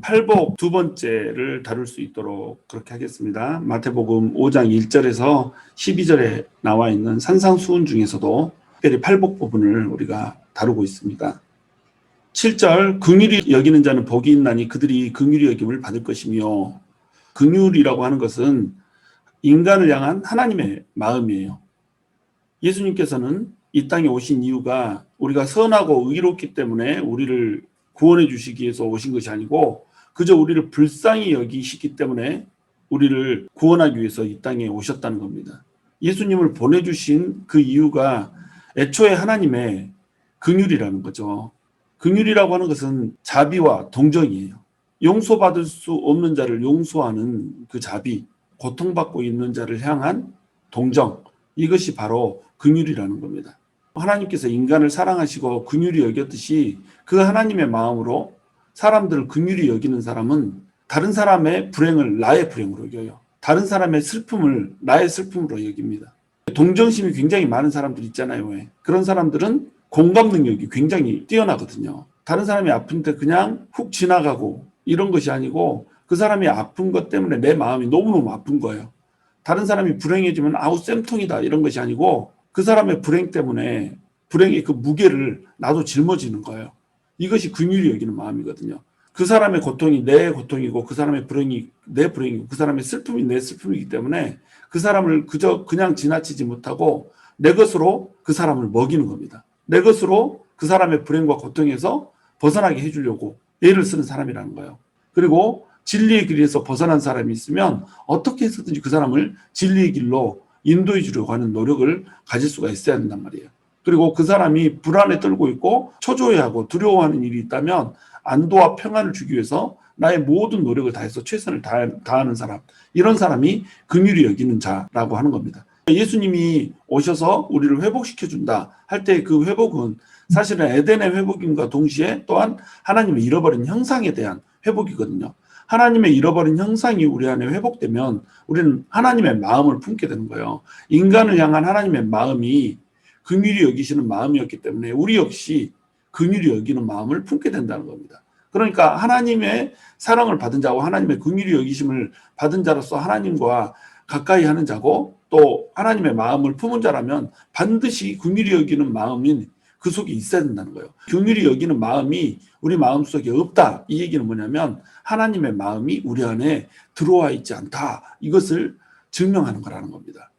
팔복 두 번째를 다룰 수 있도록 그렇게 하겠습니다. 마태복음 5장 1절에서 12절에 나와 있는 산상수훈 중에서도 특별히 팔복 부분을 우리가 다루고 있습니다. 7절 긍휼히 여기는 자는 복이 있나니 그들이 긍휼히 여김을 받을 것이며, 긍휼이라고 하는 것은 인간을 향한 하나님의 마음이에요. 예수님께서는 이 땅에 오신 이유가 우리가 선하고 의롭기 때문에 우리를 구원해 주시기 위해서 오신 것이 아니고 그저 우리를 불쌍히 여기시기 때문에 우리를 구원하기 위해서 이 땅에 오셨다는 겁니다. 예수님을 보내주신 그 이유가 애초에 하나님의 긍휼이라는 거죠. 긍휼이라고 하는 것은 자비와 동정이에요. 용서받을 수 없는 자를 용서하는 그 자비, 고통받고 있는 자를 향한 동정, 이것이 바로 긍휼이라는 겁니다. 하나님께서 인간을 사랑하시고 긍휼히 여겼듯이 그 하나님의 마음으로 사람들을 긍휼히 여기는 사람은 다른 사람의 불행을 나의 불행으로 여겨요. 다른 사람의 슬픔을 나의 슬픔으로 여깁니다. 동정심이 굉장히 많은 사람들 있잖아요. 왜? 그런 사람들은 공감 능력이 굉장히 뛰어나거든요. 다른 사람이 아픈데 그냥 훅 지나가고 이런 것이 아니고 그 사람이 아픈 것 때문에 내 마음이 너무너무 아픈 거예요. 다른 사람이 불행해지면 아우 쌤통이다 이런 것이 아니고 그 사람의 불행 때문에 불행의 그 무게를 나도 짊어지는 거예요. 이것이 긍휼히 여기는 마음이거든요. 그 사람의 고통이 내 고통이고 그 사람의 불행이 내 불행이고 그 사람의 슬픔이 내 슬픔이기 때문에 그 사람을 그냥 지나치지 못하고 내 것으로 그 사람을 먹이는 겁니다. 내 것으로 그 사람의 불행과 고통에서 벗어나게 해주려고 애를 쓰는 사람이라는 거예요. 그리고 진리의 길에서 벗어난 사람이 있으면 어떻게 해서든지 그 사람을 진리의 길로 인도해 주려고 하는 노력을 가질 수가 있어야 된단 말이에요. 그리고 그 사람이 불안에 떨고 있고 초조해하고 두려워하는 일이 있다면 안도와 평안을 주기 위해서 나의 모든 노력을 다해서 최선을 다하는 사람, 이런 사람이 긍휼히 여기는 자라고 하는 겁니다. 예수님이 오셔서 우리를 회복시켜준다 할 때 그 회복은 사실은 에덴의 회복임과 동시에 또한 하나님의 잃어버린 형상에 대한 회복이거든요. 하나님의 잃어버린 형상이 우리 안에 회복되면 우리는 하나님의 마음을 품게 되는 거예요. 인간을 향한 하나님의 마음이 긍휼히 여기시는 마음이었기 때문에 우리 역시 긍휼히 여기는 마음을 품게 된다는 겁니다. 그러니까 하나님의 사랑을 받은 자고 하나님의 긍휼히 여기심을 받은 자로서 하나님과 가까이 하는 자고 또 하나님의 마음을 품은 자라면 반드시 긍휼히 여기는 마음인 그 속에 있어야 된다는 거예요. 긍휼히 여기는 마음이 우리 마음속에 없다. 이 얘기는 뭐냐면 하나님의 마음이 우리 안에 들어와 있지 않다. 이것을 증명하는 거라는 겁니다.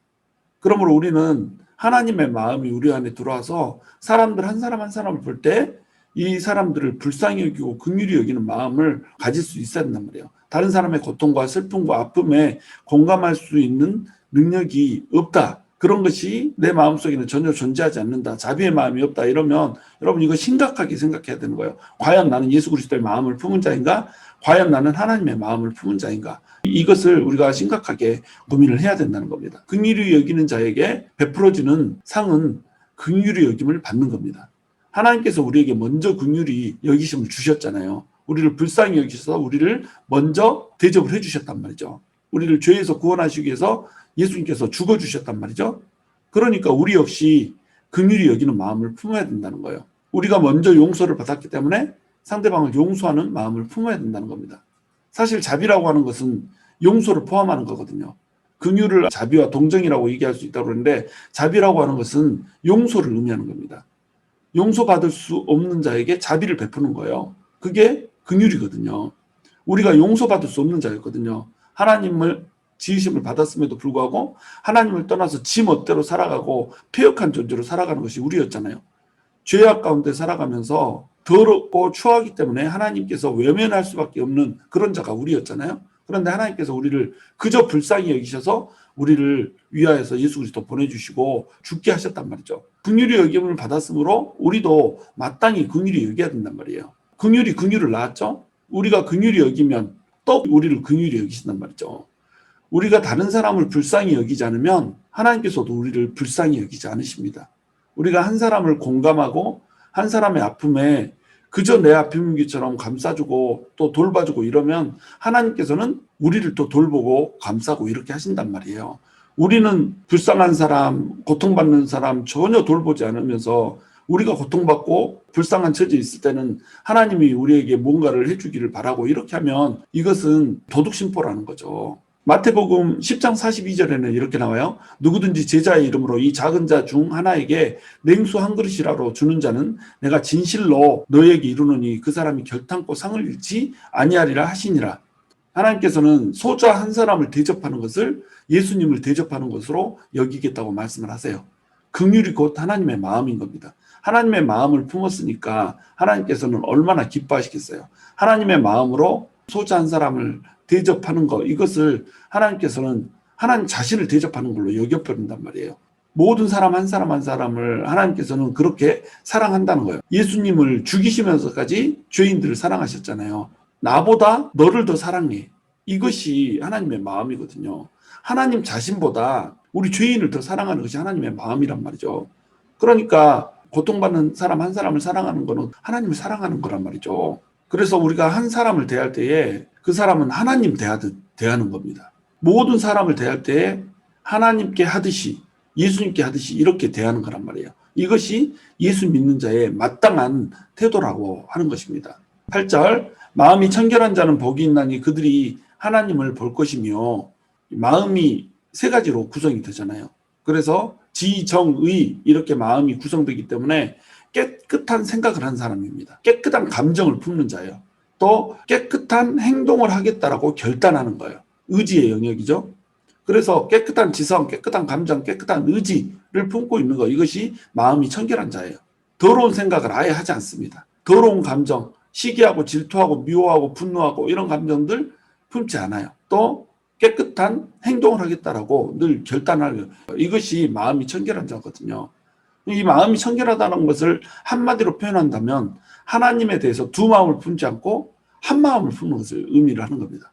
그러므로 우리는 하나님의 마음이 우리 안에 들어와서 사람들 한 사람 한 사람을 볼 때 이 사람들을 불쌍히 여기고 긍휼히 여기는 마음을 가질 수 있어야 된단 말이에요. 다른 사람의 고통과 슬픔과 아픔에 공감할 수 있는 능력이 없다. 그런 것이 내 마음속에는 전혀 존재하지 않는다. 자비의 마음이 없다. 이러면 여러분 이거 심각하게 생각해야 되는 거예요. 과연 나는 예수 그리스도의 마음을 품은 자인가? 과연 나는 하나님의 마음을 품은 자인가? 이것을 우리가 심각하게 고민을 해야 된다는 겁니다. 긍휼히 여기는 자에게 베풀어지는 상은 긍휼히 여김을 받는 겁니다. 하나님께서 우리에게 먼저 긍휼히 여기심을 주셨잖아요. 우리를 불쌍히 여기셔서 우리를 먼저 대접을 해주셨단 말이죠. 우리를 죄에서 구원하시기 위해서 예수님께서 죽어주셨단 말이죠. 그러니까 우리 역시 긍휼히 여기는 마음을 품어야 된다는 거예요. 우리가 먼저 용서를 받았기 때문에 상대방을 용서하는 마음을 품어야 된다는 겁니다. 사실 자비라고 하는 것은 용서를 포함하는 거거든요. 긍휼을 자비와 동정이라고 얘기할 수 있다고 그러는데 자비라고 하는 것은 용서를 의미하는 겁니다. 용서받을 수 없는 자에게 자비를 베푸는 거예요. 그게 긍휼이거든요. 우리가 용서받을 수 없는 자였거든요. 하나님을 지으심을 받았음에도 불구하고 하나님을 떠나서 지 멋대로 살아가고 패역한 존재로 살아가는 것이 우리였잖아요. 죄악 가운데 살아가면서 더럽고 추하기 때문에 하나님께서 외면할 수밖에 없는 그런 자가 우리였잖아요. 그런데 하나님께서 우리를 그저 불쌍히 여기셔서 우리를 위하여서 예수 그리스도 보내주시고 죽게 하셨단 말이죠. 긍휼히 여김을 받았으므로 우리도 마땅히 긍휼히 여겨야 된단 말이에요. 긍휼이 긍휼을 낳았죠. 우리가 긍휼히 여기면 또 우리를 긍휼히 여기신단 말이죠. 우리가 다른 사람을 불쌍히 여기지 않으면 하나님께서도 우리를 불쌍히 여기지 않으십니다. 우리가 한 사람을 공감하고 한 사람의 아픔에 그저 내 아픔이처럼 감싸주고 또 돌봐주고 이러면 하나님께서는 우리를 또 돌보고 감싸고 이렇게 하신단 말이에요. 우리는 불쌍한 사람, 고통받는 사람 전혀 돌보지 않으면서 우리가 고통받고 불쌍한 처지에 있을 때는 하나님이 우리에게 뭔가를 해주기를 바라고 이렇게 하면 이것은 도둑심보라는 거죠. 마태복음 10장 42절에는 이렇게 나와요. 누구든지 제자의 이름으로 이 작은 자 중 하나에게 냉수 한 그릇이라도 주는 자는 내가 진실로 너에게 이르노니 그 사람이 결탄코 상을 잃지 아니하리라 하시니라. 하나님께서는 소자 한 사람을 대접하는 것을 예수님을 대접하는 것으로 여기겠다고 말씀을 하세요. 긍휼이 곧 하나님의 마음인 겁니다. 하나님의 마음을 품었으니까 하나님께서는 얼마나 기뻐하시겠어요. 하나님의 마음으로 소자 한 사람을 대접하는 것, 이것을 하나님께서는 하나님 자신을 대접하는 걸로 여겨버린단 말이에요. 모든 사람 한 사람 한 사람을 하나님께서는 그렇게 사랑한다는 거예요. 예수님을 죽이시면서까지 죄인들을 사랑하셨잖아요. 나보다 너를 더 사랑해. 이것이 하나님의 마음이거든요. 하나님 자신보다 우리 죄인을 더 사랑하는 것이 하나님의 마음이란 말이죠. 그러니까 고통받는 사람 한 사람을 사랑하는 것은 하나님을 사랑하는 거란 말이죠. 그래서 우리가 한 사람을 대할 때에 그 사람은 하나님 대하듯 대하는 겁니다. 모든 사람을 대할 때에 하나님께 하듯이 예수님께 하듯이 이렇게 대하는 거란 말이에요. 이것이 예수 믿는 자의 마땅한 태도라고 하는 것입니다. 8절 마음이 청결한 자는 복이 있나니 그들이 하나님을 볼 것이며 마음이 세 가지로 구성이 되잖아요. 그래서 지, 정, 의 이렇게 마음이 구성되기 때문에 깨끗한 생각을 한 사람입니다. 깨끗한 감정을 품는 자예요. 또 깨끗한 행동을 하겠다라고 결단하는 거예요. 의지의 영역이죠. 그래서 깨끗한 지성, 깨끗한 감정, 깨끗한 의지를 품고 있는 거, 이것이 마음이 청결한 자예요. 더러운 생각을 아예 하지 않습니다. 더러운 감정, 시기하고 질투하고 미워하고 분노하고 이런 감정들 품지 않아요. 또 깨끗한 행동을 하겠다라고 늘 결단하는 거예요. 이것이 마음이 청결한 자거든요. 이 마음이 청결하다는 것을 한마디로 표현한다면 하나님에 대해서 두 마음을 품지 않고 한 마음을 품는 것을 의미를 하는 겁니다.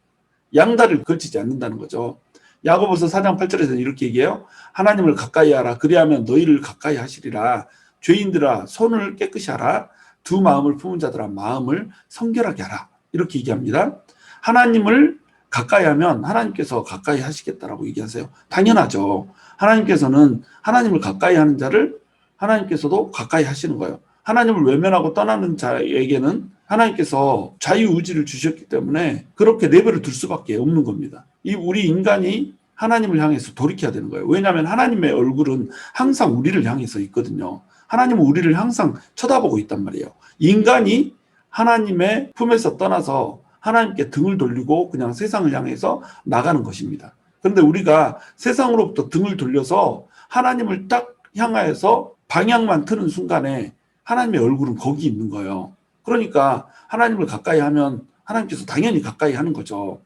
양다리를 걸치지 않는다는 거죠. 야고보서 4장 8절에서는 이렇게 얘기해요. 하나님을 가까이 하라. 그리하면 너희를 가까이 하시리라. 죄인들아 손을 깨끗이 하라. 두 마음을 품은 자들아 마음을 성결하게 하라. 이렇게 얘기합니다. 하나님을 가까이 하면 하나님께서 가까이 하시겠다라고 얘기하세요. 당연하죠. 하나님께서는 하나님을 가까이 하는 자를 하나님께서도 가까이 하시는 거예요. 하나님을 외면하고 떠나는 자에게는 하나님께서 자유의지를 주셨기 때문에 그렇게 내버려 둘 수밖에 없는 겁니다. 우리 인간이 하나님을 향해서 돌이켜야 되는 거예요. 왜냐하면 하나님의 얼굴은 항상 우리를 향해서 있거든요. 하나님은 우리를 항상 쳐다보고 있단 말이에요. 인간이 하나님의 품에서 떠나서 하나님께 등을 돌리고 그냥 세상을 향해서 나가는 것입니다. 그런데 우리가 세상으로부터 등을 돌려서 하나님을 딱 향하여서 방향만 트는 순간에 하나님의 얼굴은 거기 있는 거예요. 그러니까 하나님을 가까이 하면 하나님께서 당연히 가까이 하는 거죠.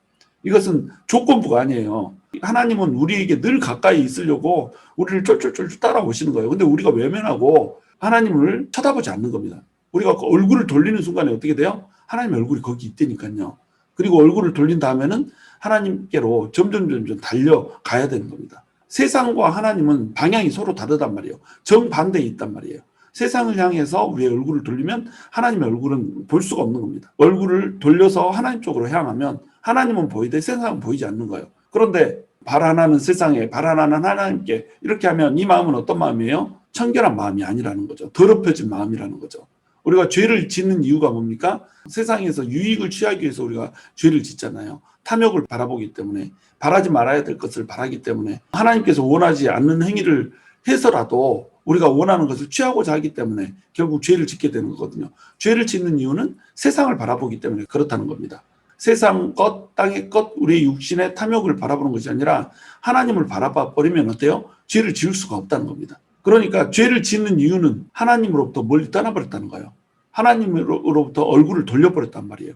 이것은 조건부가 아니에요. 하나님은 우리에게 늘 가까이 있으려고 우리를 쫄쫄쫄 따라오시는 거예요. 근데 우리가 외면하고 하나님을 쳐다보지 않는 겁니다. 우리가 얼굴을 돌리는 순간에 어떻게 돼요? 하나님의 얼굴이 거기 있다니까요. 그리고 얼굴을 돌린 다음에는 하나님께로 점점 달려가야 되는 겁니다. 세상과 하나님은 방향이 서로 다르단 말이에요. 정반대에 있단 말이에요. 세상을 향해서 우리의 얼굴을 돌리면 하나님의 얼굴은 볼 수가 없는 겁니다. 얼굴을 돌려서 하나님 쪽으로 향하면 하나님은 보이되 세상은 보이지 않는 거예요. 그런데 발 하나는 세상에, 발 하나는 하나님께 이렇게 하면 이 마음은 어떤 마음이에요? 청결한 마음이 아니라는 거죠. 더럽혀진 마음이라는 거죠. 우리가 죄를 짓는 이유가 뭡니까? 세상에서 유익을 취하기 위해서 우리가 죄를 짓잖아요. 탐욕을 바라보기 때문에, 바라지 말아야 될 것을 바라기 때문에, 하나님께서 원하지 않는 행위를 해서라도 우리가 원하는 것을 취하고자 하기 때문에 결국 죄를 짓게 되는 거거든요. 죄를 짓는 이유는 세상을 바라보기 때문에 그렇다는 겁니다. 세상 것, 땅의 것, 우리의 육신의 탐욕을 바라보는 것이 아니라 하나님을 바라봐 버리면 어때요? 죄를 지을 수가 없다는 겁니다. 그러니까 죄를 짓는 이유는 하나님으로부터 멀리 떠나버렸다는 거예요. 하나님으로부터 얼굴을 돌려버렸단 말이에요.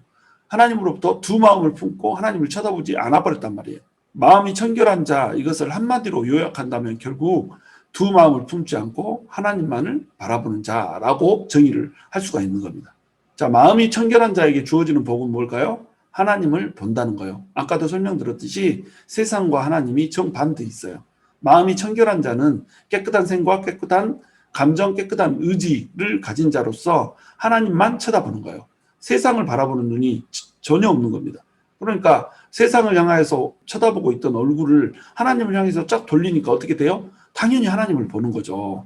하나님으로부터 두 마음을 품고 하나님을 쳐다보지 않아버렸단 말이에요. 마음이 청결한 자, 이것을 한마디로 요약한다면 결국 두 마음을 품지 않고 하나님만을 바라보는 자라고 정의를 할 수가 있는 겁니다. 자, 마음이 청결한 자에게 주어지는 복은 뭘까요? 하나님을 본다는 거예요. 아까도 설명드렸듯이 세상과 하나님이 정반대에 있어요. 마음이 청결한 자는 깨끗한 생각, 깨끗한 감정, 깨끗한 의지를 가진 자로서 하나님만 쳐다보는 거예요. 세상을 바라보는 눈이 전혀 없는 겁니다. 그러니까 세상을 향해서 쳐다보고 있던 얼굴을 하나님을 향해서 쫙 돌리니까 어떻게 돼요? 당연히 하나님을 보는 거죠.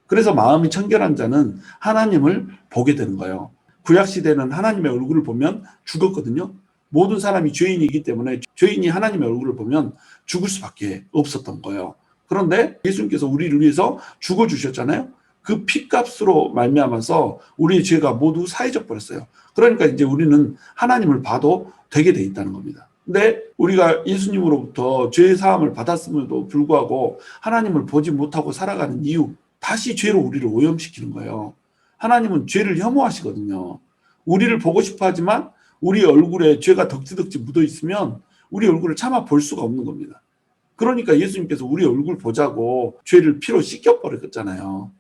그래서 마음이 청결한 자는 하나님을 보게 되는 거예요. 구약시대는 하나님의 얼굴을 보면 죽었거든요. 모든 사람이 죄인이기 때문에 죄인이 하나님의 얼굴을 보면 죽을 수밖에 없었던 거예요. 그런데 예수님께서 우리를 위해서 죽어주셨잖아요. 그 피값으로 말미암아서 우리의 죄가 모두 사해져 버렸어요. 그러니까 이제 우리는 하나님을 봐도 되게 돼 있다는 겁니다. 근데 우리가 예수님으로부터 죄 사함을 받았음에도 불구하고 하나님을 보지 못하고 살아가는 이유, 다시 죄로 우리를 오염시키는 거예요. 하나님은 죄를 혐오하시거든요. 우리를 보고 싶어 하지만 우리 얼굴에 죄가 덕지덕지 묻어 있으면 우리 얼굴을 차마 볼 수가 없는 겁니다. 그러니까 예수님께서 우리 얼굴 보자고 죄를 피로 씻겨버렸잖아요.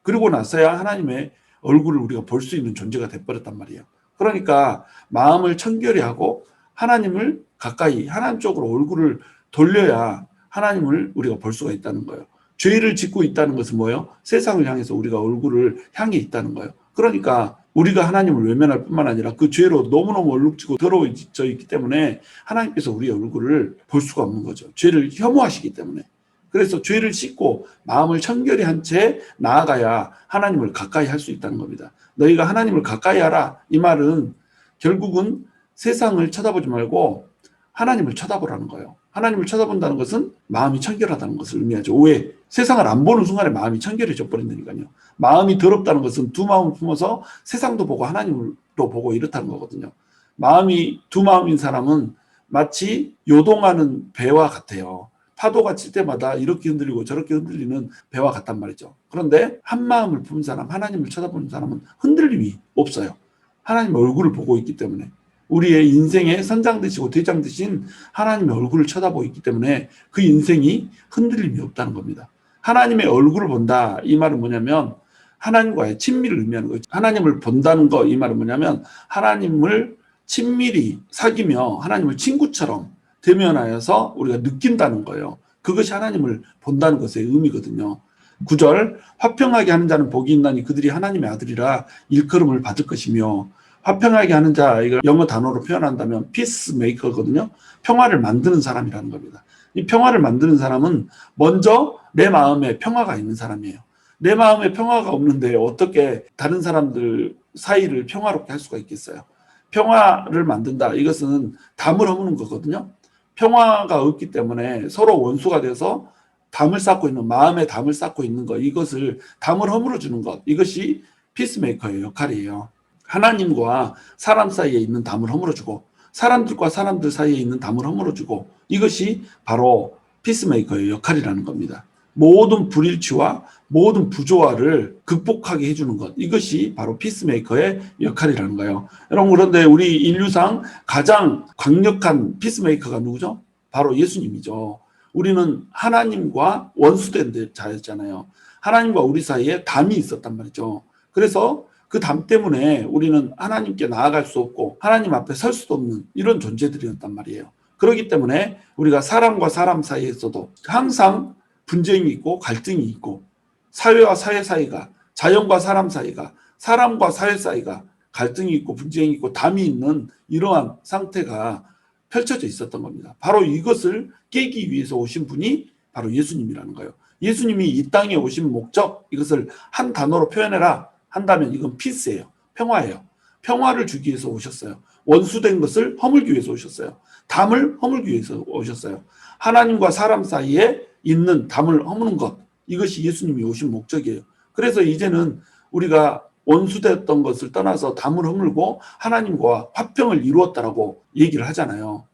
그리고 나서야 하나님의 얼굴을 우리가 볼 수 있는 존재가 돼버렸단 말이에요. 그러니까 마음을 청결히 하고 하나님을 가까이 하나님 쪽으로 얼굴을 돌려야 하나님을 우리가 볼 수가 있다는 거예요. 죄를 짓고 있다는 것은 뭐예요? 세상을 향해서 우리가 얼굴을 향해 있다는 거예요. 그러니까 우리가 하나님을 외면할 뿐만 아니라 그 죄로 너무너무 얼룩지고 더러워져 있기 때문에 하나님께서 우리의 얼굴을 볼 수가 없는 거죠. 죄를 혐오하시기 때문에. 그래서 죄를 씻고 마음을 청결히 한 채 나아가야 하나님을 가까이 할 수 있다는 겁니다. 너희가 하나님을 가까이 하라. 이 말은 결국은 세상을 쳐다보지 말고 하나님을 쳐다보라는 거예요. 하나님을 쳐다본다는 것은 마음이 청결하다는 것을 의미하죠. 왜? 세상을 안 보는 순간에 마음이 청결해져 버린다니까요. 마음이 더럽다는 것은 두 마음을 품어서 세상도 보고 하나님도 보고 이렇다는 거거든요. 마음이 두 마음인 사람은 마치 요동하는 배와 같아요. 파도가 칠 때마다 이렇게 흔들리고 저렇게 흔들리는 배와 같단 말이죠. 그런데 한 마음을 품은 사람, 하나님을 쳐다보는 사람은 흔들림이 없어요. 하나님 얼굴을 보고 있기 때문에. 우리의 인생의 선장 되시고 대장 되신 하나님의 얼굴을 쳐다보고 있기 때문에 그 인생이 흔들림이 없다는 겁니다. 하나님의 얼굴을 본다. 이 말은 뭐냐면 하나님과의 친밀을 의미하는 거예요. 하나님을 본다는 거, 이 말은 뭐냐면 하나님을 친밀히 사귀며 하나님을 친구처럼 대면하여서 우리가 느낀다는 거예요. 그것이 하나님을 본다는 것의 의미거든요. 9절, 화평하게 하는 자는 복이 있나니 그들이 하나님의 아들이라 일컬음을 받을 것이며, 화평하게 하는 자, 이걸 영어 단어로 표현한다면 피스메이커거든요. 평화를 만드는 사람이라는 겁니다. 이 평화를 만드는 사람은 먼저 내 마음에 평화가 있는 사람이에요. 내 마음에 평화가 없는데 어떻게 다른 사람들 사이를 평화롭게 할 수가 있겠어요? 평화를 만든다. 이것은 담을 허무는 거거든요. 평화가 없기 때문에 서로 원수가 돼서 담을 쌓고 있는, 마음에 담을 쌓고 있는 것, 이것을 담을 허물어 주는 것, 이것이 피스메이커의 역할이에요. 하나님과 사람 사이에 있는 담을 허물어주고 사람들과 사람들 사이에 있는 담을 허물어주고, 이것이 바로 피스메이커의 역할이라는 겁니다. 모든 불일치와 모든 부조화를 극복하게 해주는 것, 이것이 바로 피스메이커의 역할이라는 거예요. 여러분, 그런데 우리 인류상 가장 강력한 피스메이커가 누구죠? 바로 예수님이죠. 우리는 하나님과 원수된 자였잖아요. 하나님과 우리 사이에 담이 있었단 말이죠. 그래서 그 담 때문에 우리는 하나님께 나아갈 수 없고 하나님 앞에 설 수도 없는 이런 존재들이었단 말이에요. 그렇기 때문에 우리가 사람과 사람 사이에서도 항상 분쟁이 있고 갈등이 있고, 사회와 사회 사이가, 자연과 사람 사이가, 사람과 사회 사이가 갈등이 있고 분쟁이 있고 담이 있는 이러한 상태가 펼쳐져 있었던 겁니다. 바로 이것을 깨기 위해서 오신 분이 바로 예수님이라는 거예요. 예수님이 이 땅에 오신 목적, 이것을 한 단어로 표현해라 한다면 이건 피스예요. 평화예요. 평화를 주기 위해서 오셨어요. 원수된 것을 허물기 위해서 오셨어요. 담을 허물기 위해서 오셨어요. 하나님과 사람 사이에 있는 담을 허무는 것, 이것이 예수님이 오신 목적이에요. 그래서 이제는 우리가 원수됐던 것을 떠나서 담을 허물고 하나님과 화평을 이루었다라고 얘기를 하잖아요.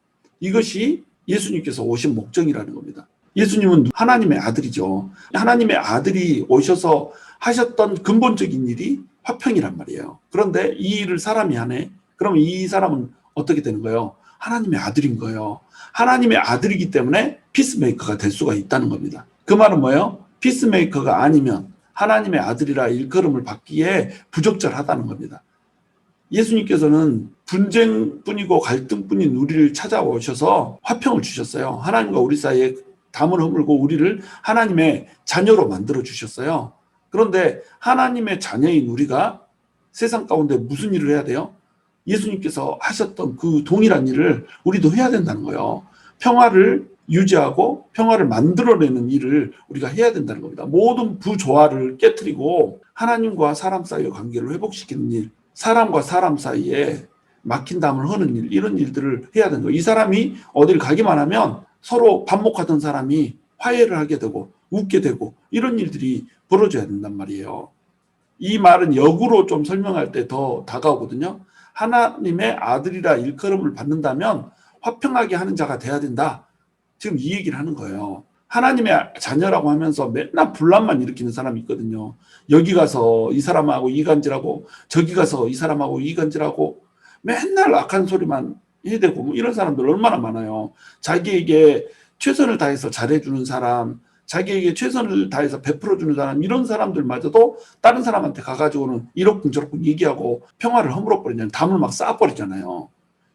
이것이 예수님께서 오신 목적이라는 겁니다. 예수님은 하나님의 아들이죠. 하나님의 아들이 오셔서 하셨던 근본적인 일이 화평이란 말이에요. 그런데 이 일을 사람이 하네? 그럼 이 사람은 어떻게 되는 거예요? 하나님의 아들인 거예요. 하나님의 아들이기 때문에 피스메이커가 될 수가 있다는 겁니다. 그 말은 뭐예요? 피스메이커가 아니면 하나님의 아들이라 일컬음을 받기에 부적절하다는 겁니다. 예수님께서는 분쟁뿐이고 갈등뿐인 우리를 찾아오셔서 화평을 주셨어요. 하나님과 우리 사이에 담을 허물고 우리를 하나님의 자녀로 만들어 주셨어요. 그런데 하나님의 자녀인 우리가 세상 가운데 무슨 일을 해야 돼요? 예수님께서 하셨던 그 동일한 일을 우리도 해야 된다는 거예요. 평화를 유지하고 평화를 만들어내는 일을 우리가 해야 된다는 겁니다. 모든 부조화를 깨트리고 하나님과 사람 사이의 관계를 회복시키는 일, 사람과 사람 사이에 막힌 담을 허는 일, 이런 일들을 해야 되는 거예요. 이 사람이 어딜 가기만 하면 서로 반목하던 사람이 화해를 하게 되고 웃게 되고 이런 일들이 벌어져야 된단 말이에요. 이 말은 역으로 좀 설명할 때 더 다가오거든요. 하나님의 아들이라 일컬음을 받는다면 화평하게 하는 자가 돼야 된다. 지금 이 얘기를 하는 거예요. 하나님의 자녀라고 하면서 맨날 분란만 일으키는 사람이 있거든요. 여기 가서 이 사람하고 이간질하고 저기 가서 이 사람하고 이간질하고 맨날 악한 소리만 해대고 뭐 이런 사람들 얼마나 많아요. 자기에게 최선을 다해서 잘해주는 사람, 자기에게 최선을 다해서 베풀어주는 사람, 이런 사람들마저도 다른 사람한테 가가지고는 이렇군 저렇군 얘기하고 평화를 허물어버리잖아요. 담을 막 쌓아버리잖아요.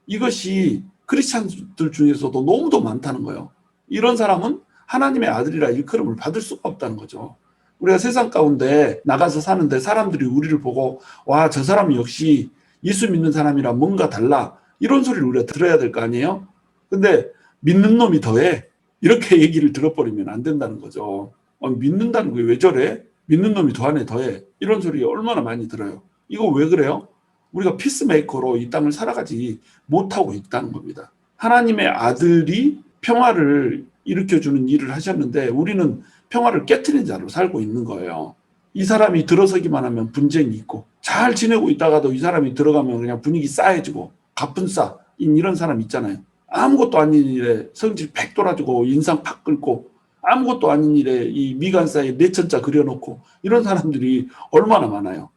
이것이 크리스찬들 중에서도 너무도 많다는 거예요. 이런 사람은 하나님의 아들이라 일컬음을 받을 수가 없다는 거죠. 우리가 세상 가운데 나가서 사는데 사람들이 우리를 보고 와, 저 사람이 역시 예수 믿는 사람이라 뭔가 달라, 이런 소리를 우리가 들어야 될 거 아니에요. 근데 믿는 놈이 더해, 이렇게 얘기를 들어버리면 안 된다는 거죠. 믿는다는 게 왜 저래? 믿는 놈이 더하네 더해, 이런 소리 얼마나 많이 들어요. 이거 왜 그래요? 우리가 피스메이커로 이 땅을 살아가지 못하고 있다는 겁니다. 하나님의 아들이 평화를 일으켜주는 일을 하셨는데 우리는 평화를 깨트린 자로 살고 있는 거예요. 이 사람이 들어서기만 하면 분쟁이 있고, 잘 지내고 있다가도 이 사람이 들어가면 그냥 분위기 싸해지고 갑분싸인 이런 사람 있잖아요. 아무것도 아닌 일에 성질 팩 돌아지고 인상 팍 끓고, 아무것도 아닌 일에 이 미간 사이에 내천자 그려놓고, 이런 사람들이 얼마나 많아요.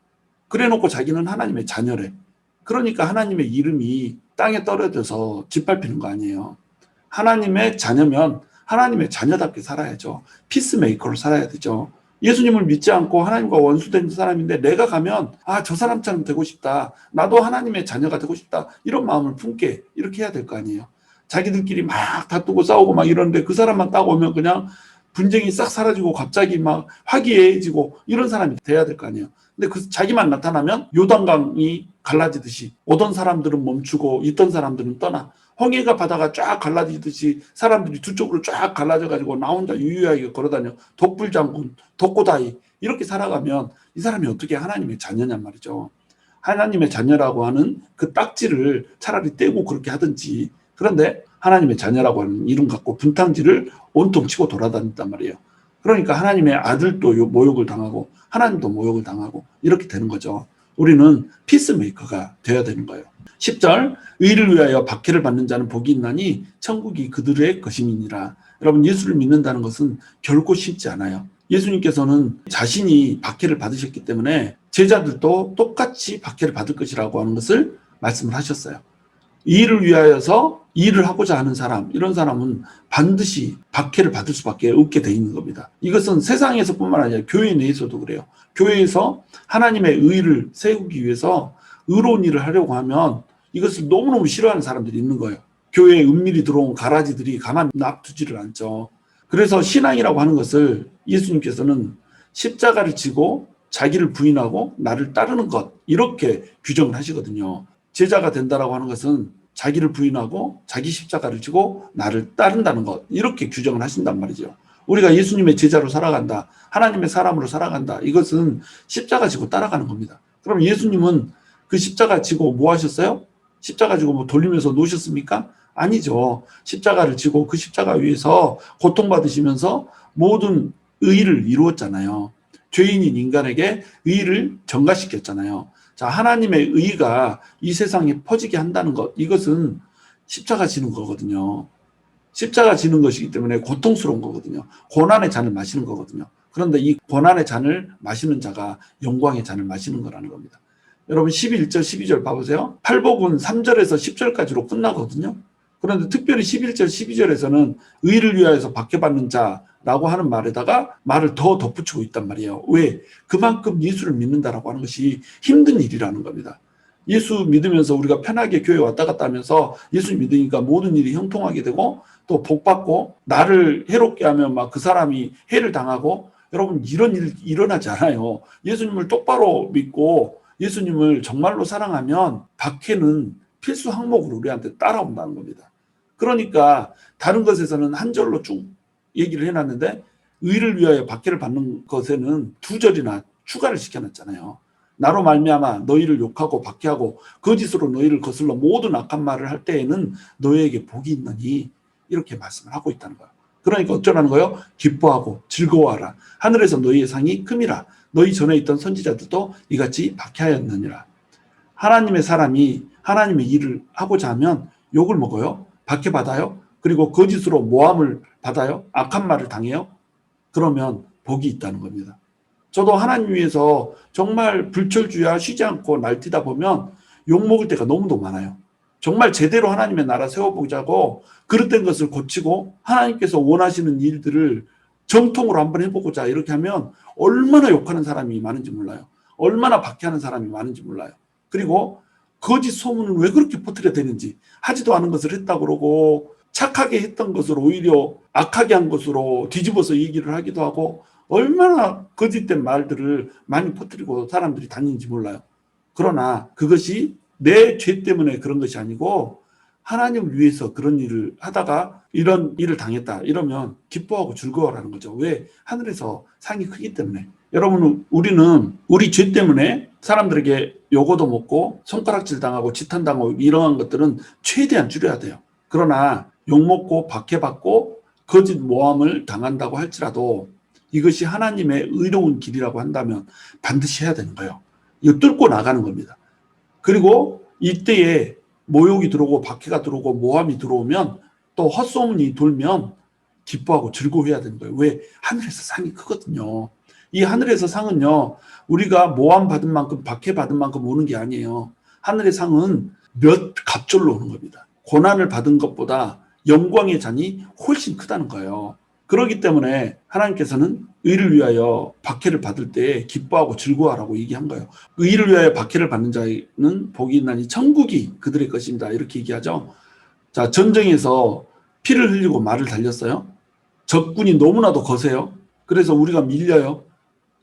그래놓고 자기는 하나님의 자녀래. 그러니까 하나님의 이름이 땅에 떨어져서 짓밟히는 거 아니에요. 하나님의 자녀면 하나님의 자녀답게 살아야죠. 피스메이커로 살아야 되죠. 예수님을 믿지 않고 하나님과 원수된 사람인데 내가 가면 저 사람처럼 되고 싶다, 나도 하나님의 자녀가 되고 싶다, 이런 마음을 품게 이렇게 해야 될 거 아니에요. 자기들끼리 막 다투고 싸우고 막 이러는데 그 사람만 딱 오면 그냥 분쟁이 싹 사라지고 갑자기 막 화기애애지고 이런 사람이 돼야 될 거 아니에요. 근데 그 자기만 나타나면 요단강이 갈라지듯이 오던 사람들은 멈추고 있던 사람들은 떠나, 홍해가 바다가 쫙 갈라지듯이 사람들이 두 쪽으로 쫙 갈라져가지고 나 혼자 유유하게 걸어다녀 독불장군 독고다이 이렇게 살아가면 이 사람이 어떻게 하나님의 자녀냔 말이죠. 하나님의 자녀라고 하는 그 딱지를 차라리 떼고 그렇게 하든지. 그런데 하나님의 자녀라고 하는 이름 갖고 분탕질을 온통 치고 돌아다닌단 말이에요. 그러니까 하나님의 아들도 모욕을 당하고 하나님도 모욕을 당하고 이렇게 되는 거죠. 우리는 피스메이커가 되어야 되는 거예요. 10절, 의를 위하여 박해를 받는 자는 복이 있나니 천국이 그들의 것임이니라. 여러분, 예수를 믿는다는 것은 결코 쉽지 않아요. 예수님께서는 자신이 박해를 받으셨기 때문에 제자들도 똑같이 박해를 받을 것이라고 하는 것을 말씀을 하셨어요. 이를 위하여서 일을 하고자 하는 사람, 이런 사람은 반드시 박해를 받을 수밖에 없게 돼 있는 겁니다. 이것은 세상에서뿐만 아니라 교회 내에서도 그래요. 교회에서 하나님의 의를 세우기 위해서 의로운 일을 하려고 하면 이것을 너무너무 싫어하는 사람들이 있는 거예요. 교회에 은밀히 들어온 가라지들이 가만 놔두지를 않죠. 그래서 신앙이라고 하는 것을 예수님께서는 십자가를 지고 자기를 부인하고 나를 따르는 것, 이렇게 규정을 하시거든요. 제자가 된다라고 하는 것은 자기를 부인하고 자기 십자가를 지고 나를 따른다는 것, 이렇게 규정을 하신단 말이죠. 우리가 예수님의 제자로 살아간다, 하나님의 사람으로 살아간다, 이것은 십자가 지고 따라가는 겁니다. 그럼 예수님은 그 십자가 지고 뭐 하셨어요? 십자가 지고 뭐 돌리면서 놓으셨습니까? 아니죠. 십자가를 지고 그 십자가 위에서 고통받으시면서 모든 의의를 이루었잖아요. 죄인인 인간에게 의의를 전가시켰잖아요. 자, 하나님의 의의가 이 세상에 퍼지게 한다는 것, 이것은 십자가 지는 거거든요. 십자가 지는 것이기 때문에 고통스러운 거거든요. 고난의 잔을 마시는 거거든요. 그런데 이 고난의 잔을 마시는 자가 영광의 잔을 마시는 거라는 겁니다. 여러분, 11절 12절 봐보세요. 팔복은 3절에서 10절까지로 끝나거든요. 그런데 특별히 11절 12절에서는 의를 위하여서 박해받는 자라고 하는 말에다가 말을 더 덧붙이고 있단 말이에요. 왜? 그만큼 예수를 믿는다라고 하는 것이 힘든 일이라는 겁니다. 예수 믿으면서 우리가 편하게 교회 왔다 갔다 하면서 예수 믿으니까 모든 일이 형통하게 되고 또 복받고, 나를 해롭게 하면 막 그 사람이 해를 당하고, 여러분, 이런 일 일어나지 않아요. 예수님을 똑바로 믿고 예수님을 정말로 사랑하면 박해는 필수 항목으로 우리한테 따라온다는 겁니다. 그러니까 다른 것에서는 한 절로 쭉 얘기를 해놨는데 의를 위하여 박해를 받는 것에는 두 절이나 추가를 시켜놨잖아요. 나로 말미암아 너희를 욕하고 박해하고 거짓으로 너희를 거슬러 모든 악한 말을 할 때에는 너희에게 복이 있느니 이렇게 말씀을 하고 있다는 거예요. 그러니까 어쩌라는 거예요? 기뻐하고 즐거워하라. 하늘에서 너희의 상이 큼이라. 너희 전에 있던 선지자들도 이같이 박해하였느니라. 하나님의 사람이 하나님의 일을 하고자 하면 욕을 먹어요. 박해받아요. 그리고 거짓으로 모함을 받아요. 악한 말을 당해요. 그러면 복이 있다는 겁니다. 저도 하나님 위해서 정말 불철주야 쉬지 않고 날뛰다 보면 욕먹을 때가 너무도 많아요. 정말 제대로 하나님의 나라 세워보자고 그릇된 것을 고치고 하나님께서 원하시는 일들을 정통으로 한번 해보고자 이렇게 하면 얼마나 욕하는 사람이 많은지 몰라요. 얼마나 박해하는 사람이 많은지 몰라요. 그리고 거짓 소문을 왜 그렇게 퍼뜨려야 되는지, 하지도 않은 것을 했다고 그러고 착하게 했던 것을 오히려 악하게 한 것으로 뒤집어서 얘기를 하기도 하고 얼마나 거짓된 말들을 많이 퍼뜨리고 사람들이 다니는지 몰라요. 그러나 그것이 내 죄 때문에 그런 것이 아니고 하나님을 위해서 그런 일을 하다가 이런 일을 당했다 이러면 기뻐하고 즐거워라는 거죠. 왜? 하늘에서 상이 크기 때문에. 여러분, 우리는 우리 죄 때문에 사람들에게 요거도 먹고 손가락질 당하고 지탄당하고 이러한 것들은 최대한 줄여야 돼요. 그러나 욕먹고 박해받고 거짓 모함을 당한다고 할지라도 이것이 하나님의 의로운 길이라고 한다면 반드시 해야 되는 거예요. 이거 뚫고 나가는 겁니다. 그리고 이때에 모욕이 들어오고 박해가 들어오고 모함이 들어오면 또 헛소문이 돌면 기뻐하고 즐거워해야 되는 거예요. 왜? 하늘에서 상이 크거든요. 이 하늘에서 상은요, 우리가 모함 받은 만큼 박해 받은 만큼 오는 게 아니에요. 하늘의 상은 몇 갑절로 오는 겁니다. 고난을 받은 것보다 영광의 잔이 훨씬 크다는 거예요. 그렇기 때문에 하나님께서는 의를 위하여 박해를 받을 때 기뻐하고 즐거워하라고 얘기한 거예요. 의를 위하여 박해를 받는 자는 복이 있나니 천국이 그들의 것입니다. 이렇게 얘기하죠. 자, 전쟁에서 피를 흘리고 말을 달렸어요. 적군이 너무나도 거세요. 그래서 우리가 밀려요.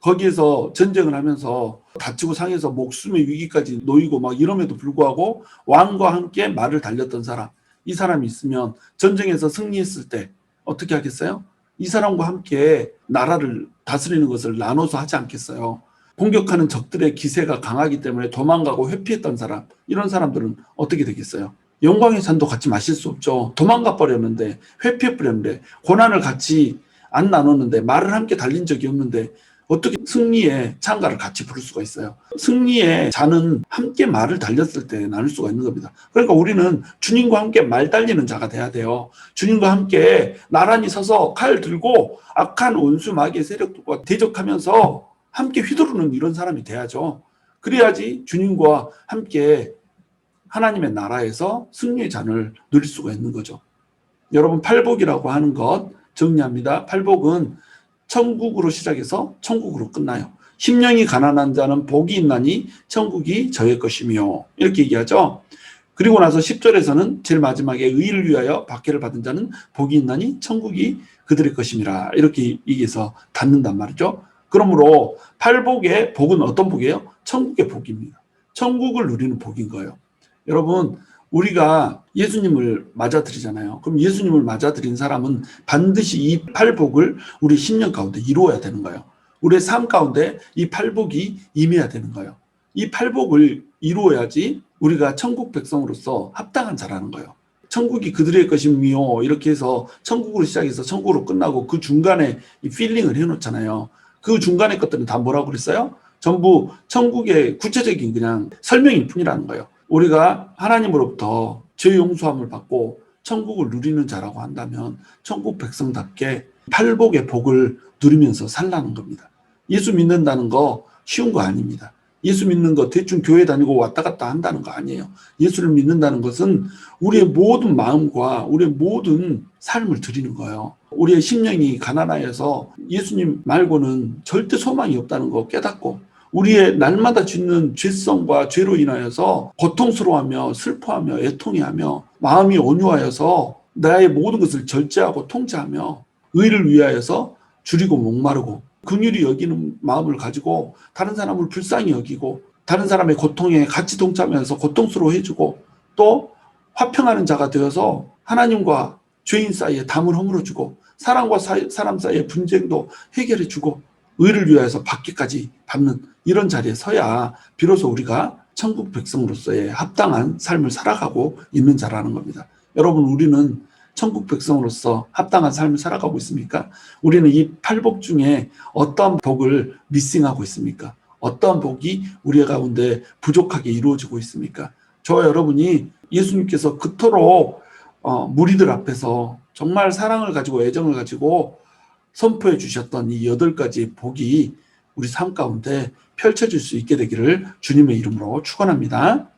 거기에서 전쟁을 하면서 다치고 상해서 목숨의 위기까지 놓이고 막 이럼에도 불구하고 왕과 함께 말을 달렸던 사람, 이 사람이 있으면 전쟁에서 승리했을 때 어떻게 하겠어요? 이 사람과 함께 나라를 다스리는 것을 나눠서 하지 않겠어요? 공격하는 적들의 기세가 강하기 때문에 도망가고 회피했던 사람, 이런 사람들은 어떻게 되겠어요? 영광의 잔도 같이 마실 수 없죠. 도망가 버렸는데, 회피해 버렸는데, 고난을 같이 안 나눴는데, 말을 함께 달린 적이 없는데 어떻게 승리의 찬가를 같이 부를 수가 있어요? 승리의 잔은 함께 말을 달렸을 때 나눌 수가 있는 겁니다. 그러니까 우리는 주님과 함께 말 달리는 자가 돼야 돼요. 주님과 함께 나란히 서서 칼 들고 악한 원수 마귀의 세력들과 대적하면서 함께 휘두르는 이런 사람이 돼야죠. 그래야지 주님과 함께 하나님의 나라에서 승리의 잔을 누릴 수가 있는 거죠. 여러분, 팔복이라고 하는 것 정리합니다. 팔복은 천국으로 시작해서 천국으로 끝나요. 심령이 가난한 자는 복이 있나니 천국이 저의 것이며 이렇게 얘기하죠. 그리고 나서 10절에서는 제일 마지막에 의를 위하여 박해를 받은 자는 복이 있나니 천국이 그들의 것임이라 이렇게 얘기해서 닫는단 말이죠. 그러므로 팔복의 복은 어떤 복이에요? 천국의 복입니다. 천국을 누리는 복인 거예요. 여러분, 우리가 예수님을 맞아들이잖아요. 그럼 예수님을 맞아들인 사람은 반드시 이 팔복을 우리 심령 가운데 이루어야 되는 거예요. 우리의 삶 가운데 이 팔복이 임해야 되는 거예요. 이 팔복을 이루어야지 우리가 천국 백성으로서 합당한 자라는 거예요. 천국이 그들의 것이며 이렇게 해서 천국으로 시작해서 천국으로 끝나고 그 중간에 이 필링을 해놓잖아요. 그 중간의 것들은 다 뭐라고 그랬어요? 전부 천국의 구체적인 그냥 설명일 뿐이라는 거예요. 우리가 하나님으로부터 죄 용서함을 받고 천국을 누리는 자라고 한다면 천국 백성답게 팔복의 복을 누리면서 살라는 겁니다. 예수 믿는다는 거 쉬운 거 아닙니다. 예수 믿는 거 대충 교회 다니고 왔다 갔다 한다는 거 아니에요. 예수를 믿는다는 것은 우리의 모든 마음과 우리의 모든 삶을 드리는 거예요. 우리의 심령이 가난하여서 예수님 말고는 절대 소망이 없다는 거 깨닫고 우리의 날마다 짓는 죄성과 죄로 인하여서 고통스러워하며 슬퍼하며 애통해하며 마음이 온유하여서 나의 모든 것을 절제하고 통제하며 의를 위하여서 줄이고 목마르고 긍휼히 여기는 마음을 가지고 다른 사람을 불쌍히 여기고 다른 사람의 고통에 같이 동참하면서 고통스러워해주고 또 화평하는 자가 되어서 하나님과 죄인 사이에 담을 허물어주고 사람과 사람 사이의 분쟁도 해결해주고 의를 위하여서 받기까지 받는 이런 자리에 서야 비로소 우리가 천국 백성으로서의 합당한 삶을 살아가고 있는 자라는 겁니다. 여러분, 우리는 천국 백성으로서 합당한 삶을 살아가고 있습니까? 우리는 이 팔복 중에 어떤 복을 미싱하고 있습니까? 어떤 복이 우리 가운데 부족하게 이루어지고 있습니까? 저와 여러분이 예수님께서 그토록 무리들 앞에서 정말 사랑을 가지고 애정을 가지고 선포해 주셨던 이 8가지 복이 우리 삶 가운데 펼쳐질 수 있게 되기를 주님의 이름으로 축원합니다.